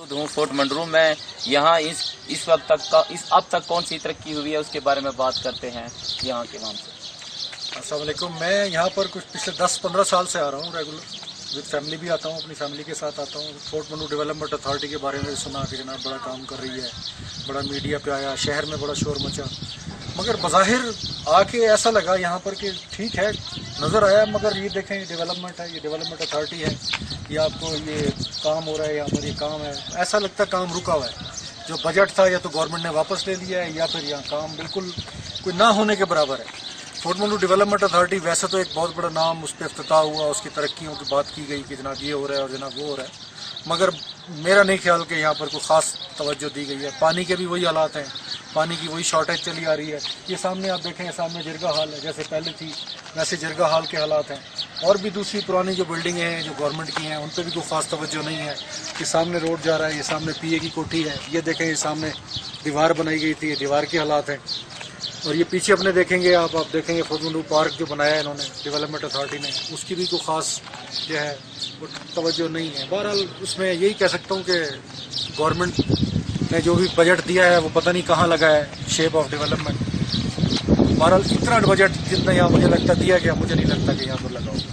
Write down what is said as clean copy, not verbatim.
हूँ फोर्ट मंडरू में। यहाँ इस वक्त तक अब तक कौन सी तरक्की हुई है उसके बारे में बात करते हैं यहाँ के नाम से। अस्सलाम वालेकुम। मैं यहाँ पर कुछ पिछले 10-15 साल से आ रहा हूँ रेगुलर, विद फैमिली भी आता हूँ, अपनी फैमिली के साथ आता हूँ। फोर्ट मंडरू डेवलपमेंट अथॉरिटी के बारे में सुना कि जनाब बड़ा काम कर रही है, बड़ा मीडिया पे आया, शहर में बड़ा शोर मचा, मगर बज़ाहिर आके ऐसा लगा यहाँ पर कि ठीक है, नज़र आया, मगर ये देखें ये डेवलपमेंट है, ये डेवलपमेंट अथॉरिटी है, ये आपको ये काम हो रहा है, यहाँ पर ये काम है, ऐसा लगता है काम रुका हुआ है। जो बजट था या तो गवर्नमेंट ने वापस ले लिया है या फिर यहाँ काम बिल्कुल कोई ना होने के बराबर है। फोर्ट मंडरू डेवलपमेंट अथॉरिटी वैसे तो एक बहुत बड़ा नाम, उस पर इफ्तिताह हुआ, उसकी तरक्कियों की बात की गई कि जनाब ये हो रहा है और जनाब वो हो रहा है, मगर मेरा नहीं ख्याल कि यहाँ पर कोई ख़ास तवज्जो दी गई है। पानी के भी वही हालात हैं, पानी की वही शॉर्टेज चली आ रही है। ये सामने आप देखें, सामने जरगा हाल है, जैसे पहले थी वैसे जरगा हाल के हालात हैं। और भी दूसरी पुरानी जो बिल्डिंगें हैं जो गवर्नमेंट की हैं उन पर भी कोई ख़ास तवज्जो नहीं है। कि सामने रोड जा रहा है, ये सामने पीए की कोठी है, ये देखें ये सामने दीवार बनाई गई थी, ये दीवार के हालात हैं। और ये पीछे अपने देखेंगे आप देखेंगे फोर्ट मंडरू पार्क जो बनाया है इन्होंने डेवलपमेंट अथॉरिटी ने, उसकी भी कोई ख़ास जो है वो तवज्जो नहीं है। बहरहाल उसमें यही कह सकता हूँ कि गवर्नमेंट ने जो भी बजट दिया है वो पता नहीं कहाँ लगा है, शेप ऑफ डेवलपमेंट। बहरहाल इतना बजट जितना यहाँ मुझे लगता दिया गया, मुझे नहीं लगता कि यहाँ पर लगा हो।